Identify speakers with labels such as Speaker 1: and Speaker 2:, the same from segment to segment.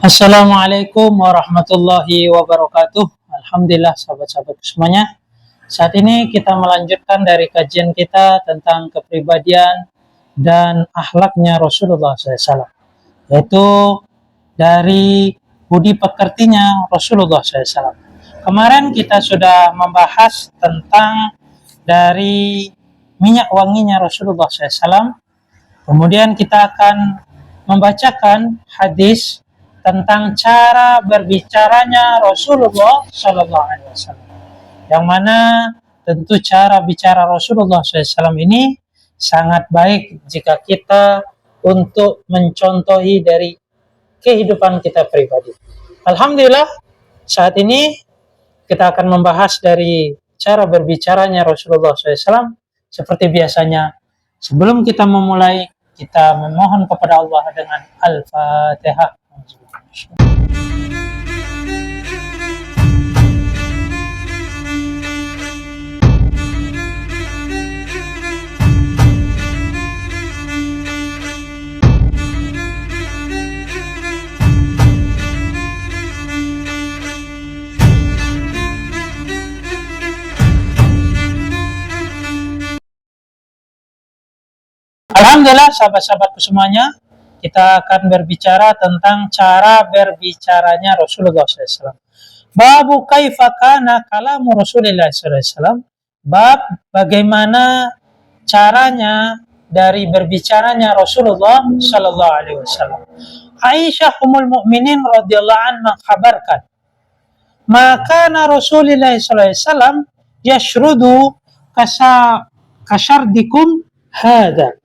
Speaker 1: Assalamualaikum warahmatullahi wabarakatuh. Alhamdulillah sahabat-sahabat semuanya. Saat ini kita melanjutkan dari kajian kita tentang kepribadian dan akhlaknya Rasulullah SAW, yaitu dari budi pekertinya Rasulullah SAW. Kemarin kita sudah membahas tentang dari minyak wanginya Rasulullah SAW. Kemudian kita akan membacakan hadis tentang cara berbicaranya Rasulullah Sallallahu Alaihi Wasallam, yang mana tentu cara bicara Rasulullah SAW ini sangat baik jika kita untuk mencontohi dari kehidupan kita pribadi. Alhamdulillah, saat ini kita akan membahas dari cara berbicaranya Rasulullah SAW. Seperti biasanya, sebelum kita memulai, kita memohon kepada Allah dengan Al-Fatihah. Alhamdulillah sahabat-sahabatku semuanya, kita akan berbicara tentang cara berbicaranya Rasulullah SAW. Babu kaifa kana kalamu Rasulullah SAW. Bab bagaimana caranya dari berbicaranya Rasulullah Sallallahu Alaihi Wasallam. Aisyah Ummul Mukminin radhiyallahu anha mengkabarkan, maka Rasulullah Sallallahu Alaihi Wasallam yashrudu kasardikum hada.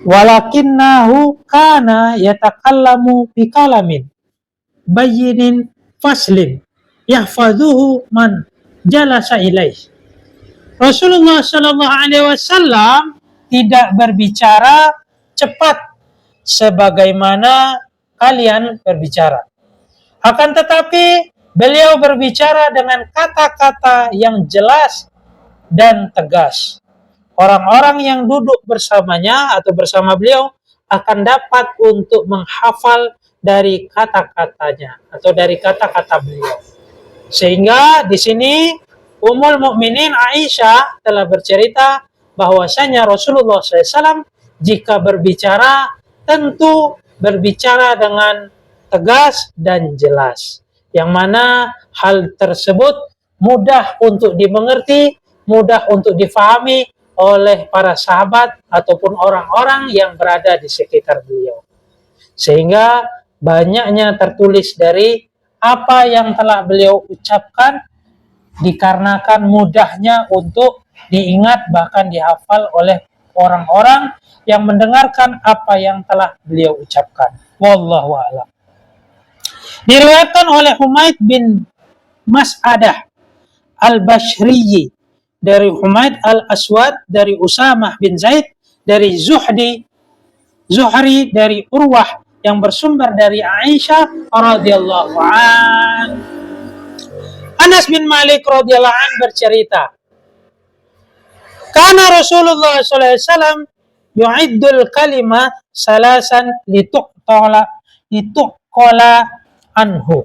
Speaker 1: Walakinnahu kana yatakallamu bikalamin bayyinin faslin yahfazuhu man jalasa ilaih. Rasulullah Sallallahu Alaihi Wasallam tidak berbicara cepat sebagaimana kalian berbicara. Akan tetapi beliau berbicara dengan kata-kata yang jelas dan tegas. Orang-orang yang duduk bersamanya atau bersama beliau akan dapat untuk menghafal dari kata-katanya atau dari kata-kata beliau. Sehingga di sini Ummul Mukminin Aisyah telah bercerita bahwasanya Rasulullah SAW jika berbicara tentu berbicara dengan tegas dan jelas, yang mana hal tersebut mudah untuk dimengerti, mudah untuk difahami oleh para sahabat ataupun orang-orang yang berada di sekitar beliau. Sehingga banyaknya tertulis dari apa yang telah beliau ucapkan dikarenakan mudahnya untuk diingat bahkan dihafal oleh orang-orang yang mendengarkan apa yang telah beliau ucapkan. Wallahu a'lam. Diriwayatkan oleh Humaid bin Mas'adah Al-Bashriyi dari Humaid Al-Aswad, dari Usamah bin Zaid, dari Zuhri dari Urwah yang bersumber dari Aisyah radhiyallahu an. Anas bin Malik radhiyallahu an bercerita, kana Rasulullah sallallahu alaihi wasallam yu'iddul kalimat salasan lituqala anhu.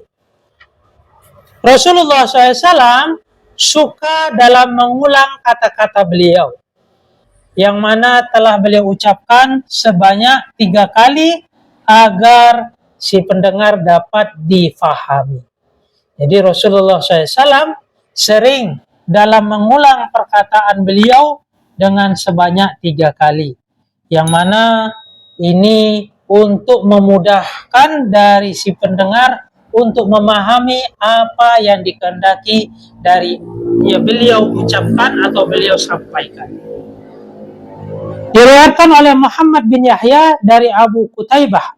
Speaker 1: Rasulullah SAW suka dalam mengulang kata-kata beliau, yang mana telah beliau ucapkan sebanyak 3 kali agar si pendengar dapat difahami. Jadi Rasulullah SAW sering dalam mengulang perkataan beliau dengan sebanyak 3 kali, yang mana ini untuk memudahkan dari si pendengar untuk memahami apa yang dikehendaki dari beliau ucapkan atau beliau sampaikan. Diriwayatkan oleh Muhammad bin Yahya dari Abu Qutaibah,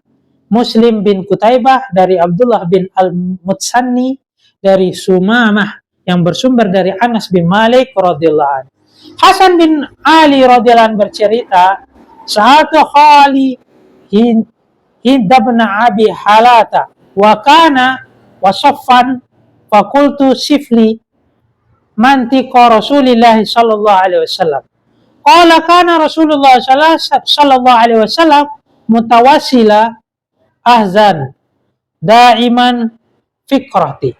Speaker 1: Muslim bin Qutaibah dari Abdullah bin Al-Mutsanni dari Sumamah yang bersumber dari Anas bin Malik radhiyallahu anhu. Hasan bin Ali radhiyallahu anhu bercerita, sa'atu khali hindabna abi halata wa kana wasaffan fakultu sifli mantiqa Rasulillah sallallahu alaihi wasallam. Qala kana Rasulullah sallallahu alaihi wasallam mutawassila ahzan daiman fikrati,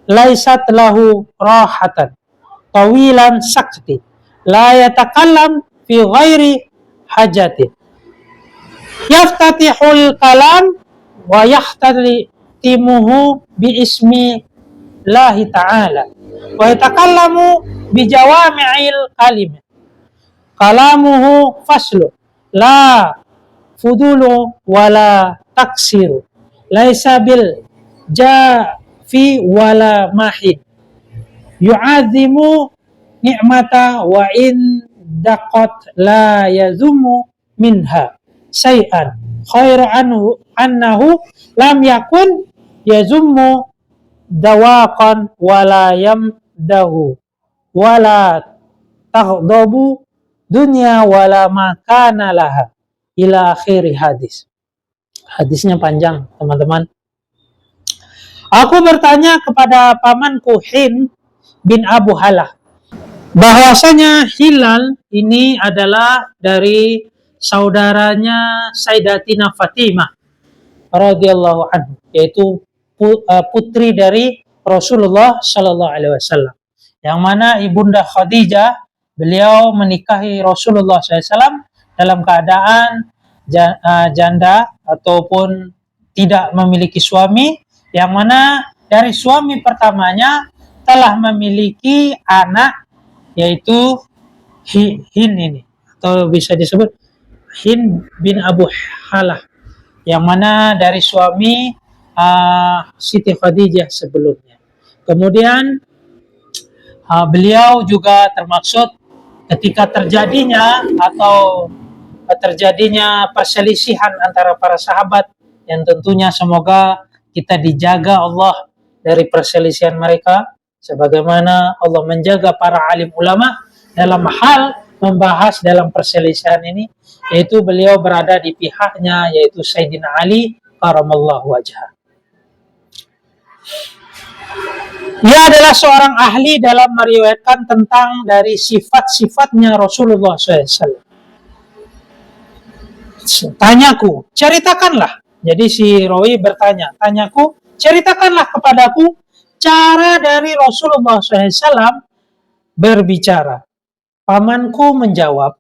Speaker 1: laisat lahu rahatan, tawilan sakti, la yatakallam fi ghairi hajatin, yaftatihul kalam wa yahtatimuhu bi ismi Allahi ta'ala wa yatakallamu bi jawami'il kalim, kalamuhu faslu la fudulu wala taksiru, laisa bil jafi wala mahid, yu'azimu ni'mata wa in daqat la yazumu minha syai'an khairu annahu lam yakun yazummu dawaqan wala yamdahu wala taghdabu dunya wala makana laha ila akhiri hadis. Hadisnya panjang, teman-teman. Aku bertanya kepada pamanku Hin bin Abu Halah bahwasanya Hilal ini adalah dari saudaranya Sayyidatina Fatimah radhiyallahu anhu, yaitu putri dari Rasulullah sallallahu alaihi wasallam, yang mana ibunda Khadijah, beliau menikahi Rasulullah SAW dalam keadaan janda ataupun tidak memiliki suami, yang mana dari suami pertamanya telah memiliki anak, yaitu Hin ini, atau bisa disebut Hin bin Abu Halah, yang mana dari suami Siti Khadijah sebelumnya. Kemudian beliau juga termaksud ketika terjadinya perselisihan antara para sahabat, yang tentunya semoga kita dijaga Allah dari perselisihan mereka, sebagaimana Allah menjaga para alim ulama dalam hal membahas dalam perselisihan ini, yaitu beliau berada di pihaknya, yaitu Sayyidina Ali karamallahu wajhah. Ia adalah seorang ahli dalam meriwayatkan tentang dari sifat-sifatnya Rasulullah SAW. Tanyaku, ceritakanlah. Jadi si rawi bertanya, tanyaku, ceritakanlah kepadaku cara dari Rasulullah SAW berbicara. Pamanku menjawab,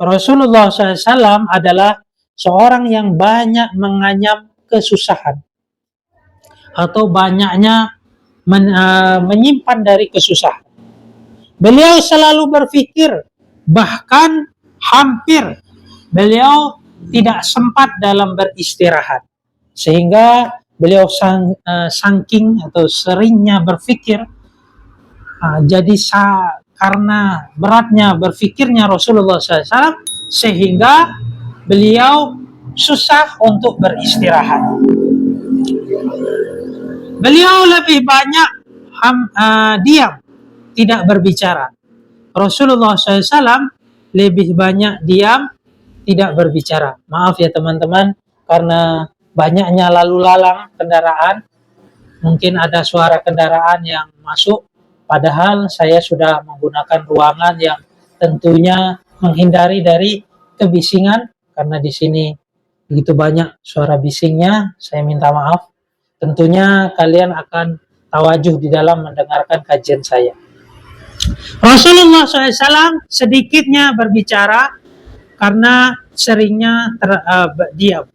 Speaker 1: Rasulullah SAW adalah seorang yang banyak menganyam kesusahan, atau banyaknya menyimpan dari kesusahan. Beliau selalu berpikir, bahkan hampir beliau tidak sempat dalam beristirahat, sehingga beliau saking atau seringnya berpikir, jadi karena beratnya berpikirnya Rasulullah SAW, sehingga beliau susah untuk beristirahat. Beliau lebih banyak diam, tidak berbicara. Rasulullah SAW lebih banyak diam, tidak berbicara. Maaf ya teman-teman, karena banyaknya lalu lalang kendaraan, mungkin ada suara kendaraan yang masuk, padahal saya sudah menggunakan ruangan yang tentunya menghindari dari kebisingan, karena di sini begitu banyak suara bisingnya. Saya minta maaf. Tentunya kalian akan tawajuh di dalam mendengarkan kajian saya. Rasulullah SAW sedikitnya berbicara karena seringnya diam.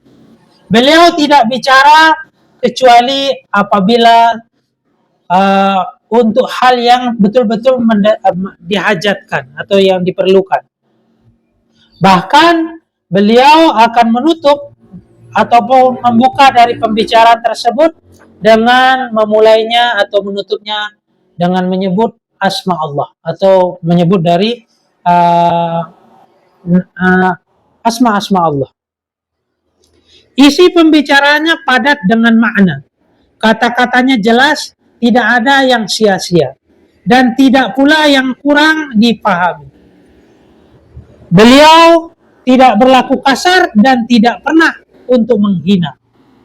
Speaker 1: Beliau tidak bicara kecuali apabila untuk hal yang betul-betul dihajatkan atau yang diperlukan. Bahkan beliau akan menutup ataupun membuka dari pembicaraan tersebut dengan memulainya atau menutupnya dengan menyebut asma Allah, atau menyebut dari asma-asma Allah. Isi pembicaraannya padat dengan makna. Kata-katanya jelas, tidak ada yang sia-sia, dan tidak pula yang kurang dipahami. Beliau tidak berlaku kasar dan tidak pernah untuk menghina.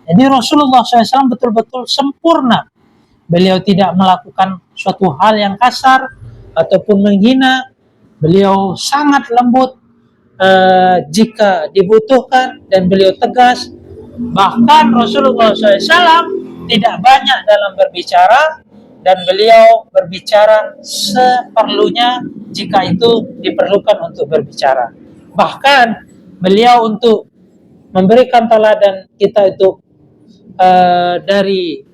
Speaker 1: Jadi Rasulullah SAW betul-betul sempurna. Beliau tidak melakukan suatu hal yang kasar ataupun menghina. Beliau sangat lembut jika dibutuhkan, dan beliau tegas Bahkan Rasulullah SAW tidak banyak dalam berbicara, dan beliau berbicara seperlunya jika itu diperlukan untuk berbicara. Bahkan beliau untuk memberikan teladan kita itu dari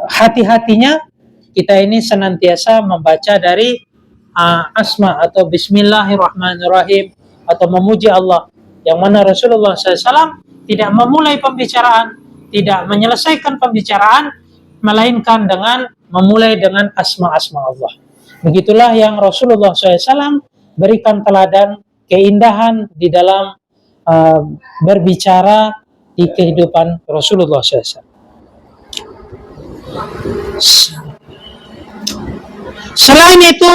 Speaker 1: hati-hatinya, kita ini senantiasa membaca dari asma atau bismillahirrahmanirrahim atau memuji Allah, yang mana Rasulullah SAW tidak memulai pembicaraan, tidak menyelesaikan pembicaraan, melainkan dengan memulai dengan asma-asma Allah. Begitulah yang Rasulullah SAW berikan teladan keindahan di dalam berbicara di kehidupan Rasulullah SAW. Selain itu,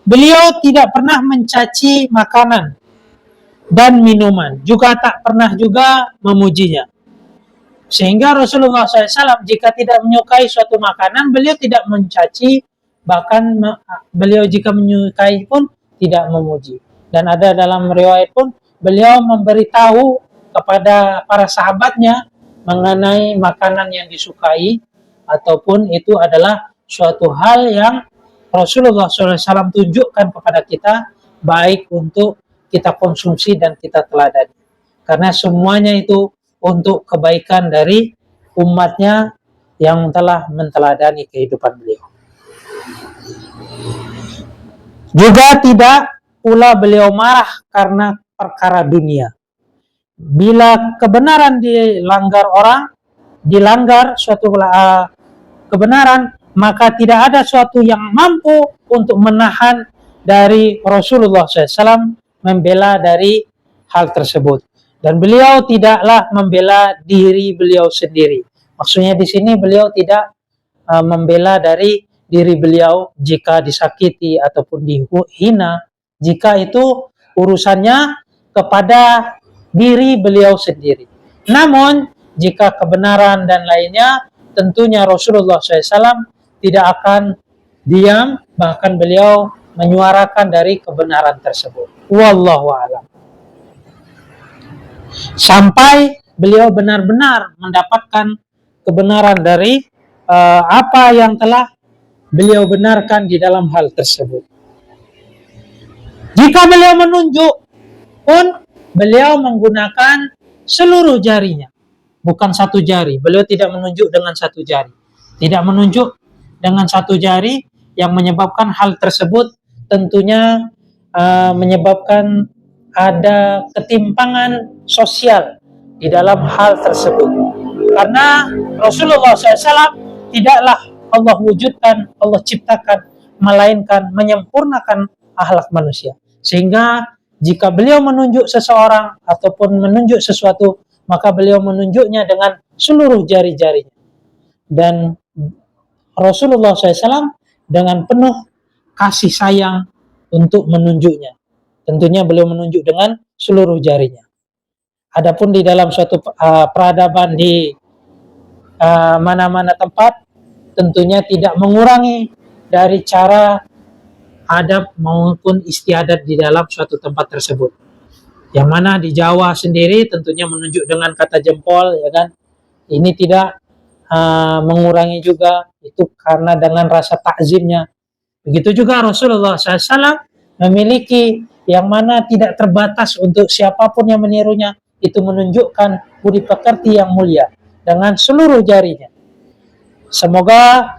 Speaker 1: beliau tidak pernah mencaci makanan dan minuman, juga tak pernah juga memujinya. Sehingga Rasulullah SAW jika tidak menyukai suatu makanan, beliau tidak mencaci, bahkan beliau jika menyukai pun tidak memuji. Dan ada dalam riwayat pun, beliau memberitahu kepada para sahabatnya mengenai makanan yang disukai, ataupun itu adalah suatu hal yang Rasulullah SAW tunjukkan kepada kita, baik untuk kita konsumsi dan kita teladani. Karena semuanya itu untuk kebaikan dari umatnya yang telah menteladani kehidupan beliau. Juga tidak pula beliau marah karena perkara dunia. Bila kebenaran dilanggar suatu kebenaran, maka tidak ada suatu yang mampu untuk menahan dari Rasulullah SAW membela dari hal tersebut. Dan beliau tidaklah membela diri beliau sendiri. Maksudnya di sini beliau tidak membela dari diri beliau jika disakiti ataupun dihina, jika itu urusannya kepada diri beliau sendiri. Namun jika kebenaran dan lainnya, tentunya Rasulullah SAW tidak akan diam, bahkan beliau menyuarakan dari kebenaran tersebut. Wallahu a'lam. Sampai beliau benar-benar mendapatkan kebenaran dari apa yang telah beliau benarkan di dalam hal tersebut. Jika beliau menunjuk pun, beliau menggunakan seluruh jarinya, bukan satu jari. Beliau tidak menunjuk dengan satu jari, tidak menunjuk dengan satu jari, yang menyebabkan hal tersebut tentunya menyebabkan ada ketimpangan sosial di dalam hal tersebut. Karena Rasulullah SAW tidaklah Allah wujudkan, Allah ciptakan, melainkan menyempurnakan akhlak manusia. Sehingga jika beliau menunjuk seseorang ataupun menunjuk sesuatu, maka beliau menunjuknya dengan seluruh jari-jarinya. Dan Rasulullah SAW dengan penuh kasih sayang untuk menunjuknya. Tentunya beliau menunjuk dengan seluruh jarinya. Adapun di dalam suatu peradaban di mana-mana tempat, tentunya tidak mengurangi dari cara adab maupun istiadat di dalam suatu tempat tersebut. Yang mana di Jawa sendiri tentunya menunjuk dengan kata jempol, ya kan? Ini tidak mengurangi juga, itu karena dengan rasa takzimnya. Begitu juga Rasulullah SAW memiliki yang mana tidak terbatas untuk siapapun yang menirunya, itu menunjukkan budi pekerti yang mulia dengan seluruh jarinya. Semoga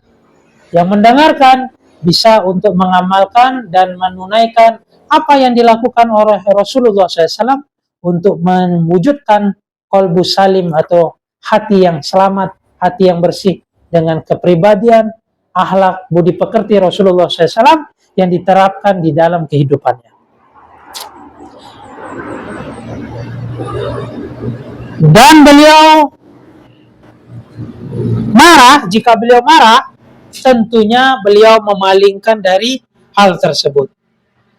Speaker 1: yang mendengarkan bisa untuk mengamalkan dan menunaikan apa yang dilakukan oleh Rasulullah SAW untuk mewujudkan qalbu salim atau hati yang selamat, hati yang bersih dengan kepribadian, akhlak, budi pekerti Rasulullah SAW yang diterapkan di dalam kehidupannya. Dan beliau marah, jika beliau marah, tentunya beliau memalingkan dari hal tersebut.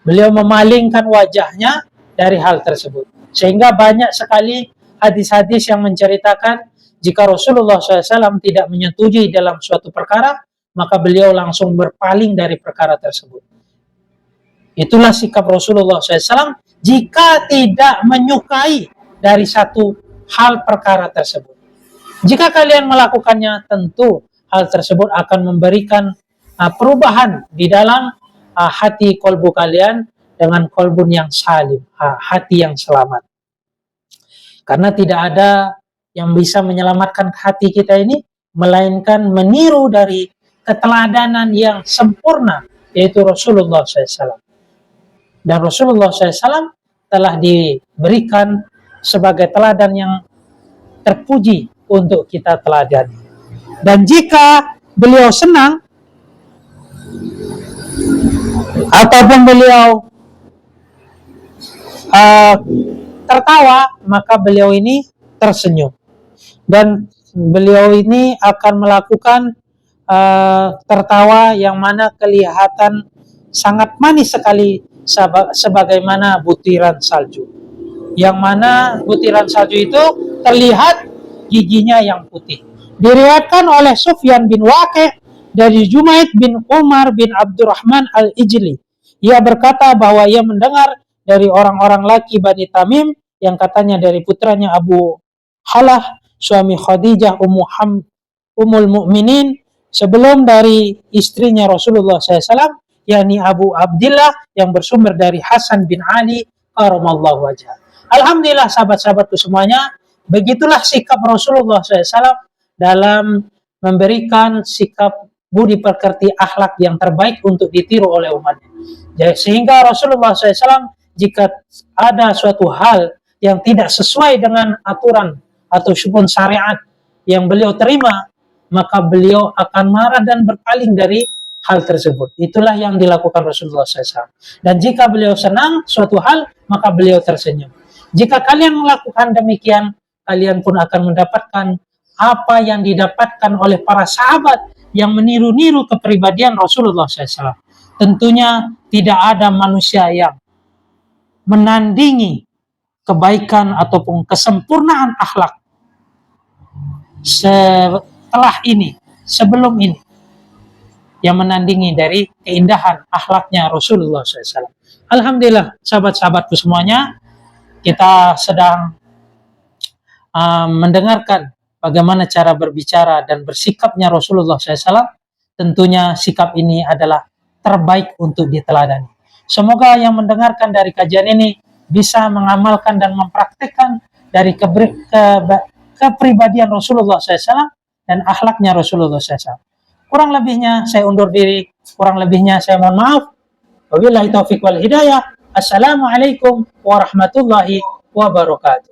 Speaker 1: Beliau memalingkan wajahnya dari hal tersebut. Sehingga banyak sekali hadis-hadis yang menceritakan jika Rasulullah SAW tidak menyetujui dalam suatu perkara, maka beliau langsung berpaling dari perkara tersebut. Itulah sikap Rasulullah SAW jika tidak menyukai dari satu hal perkara tersebut. Jika kalian melakukannya, tentu hal tersebut akan memberikan perubahan di dalam hati kolbu kalian dengan kolbun yang salim, hati yang selamat. Karena tidak ada yang bisa menyelamatkan hati kita ini, melainkan meniru dari keteladanan yang sempurna, yaitu Rasulullah SAW. Dan Rasulullah SAW telah diberikan sebagai teladan yang terpuji untuk kita teladani. Dan jika beliau senang ataupun beliau tertawa, maka beliau ini tersenyum. Dan beliau ini akan melakukan tertawa yang mana kelihatan sangat manis sekali, sebagaimana butiran salju. Yang mana butiran salju itu terlihat giginya yang putih. Diriwayatkan oleh Sufyan bin Waqi' dari Jumaid bin Umar bin Abdurrahman al-Ijli. Ia berkata bahwa ia mendengar dari orang-orang laki Bani Tamim yang katanya dari putranya Abu Halah, suami Khadijah Ummul Mukminin, sebelum dari istrinya Rasulullah SAW, yakni Abu Abdillah, yang bersumber dari Hasan bin Ali karamallahu wajhah. Alhamdulillah sahabat-sahabatku semuanya, begitulah sikap Rasulullah SAW dalam memberikan sikap budi pekerti akhlak yang terbaik untuk ditiru oleh umatnya. Sehingga Rasulullah SAW jika ada suatu hal yang tidak sesuai dengan aturan atau syariat yang beliau terima, maka beliau akan marah dan berpaling dari hal tersebut. Itulah yang dilakukan Rasulullah SAW. Dan jika beliau senang suatu hal, maka beliau tersenyum. Jika kalian melakukan demikian, kalian pun akan mendapatkan apa yang didapatkan oleh para sahabat yang meniru-niru kepribadian Rasulullah SAW. Tentunya tidak ada manusia yang menandingi kebaikan ataupun kesempurnaan akhlak setelah ini, sebelum ini, yang menandingi dari keindahan akhlaknya Rasulullah SAW. Alhamdulillah sahabat-sahabatku semuanya, kita sedang mendengarkan bagaimana cara berbicara dan bersikapnya Rasulullah SAW. Tentunya sikap ini adalah terbaik untuk diteladani. Semoga yang mendengarkan dari kajian ini bisa mengamalkan dan mempraktikkan dari kepribadian Rasulullah SAW dan akhlaknya Rasulullah SAW. Kurang lebihnya saya undur diri, kurang lebihnya saya mohon maaf. Wabillahi taufiq wal hidayah. Assalamualaikum warahmatullahi wabarakatuh.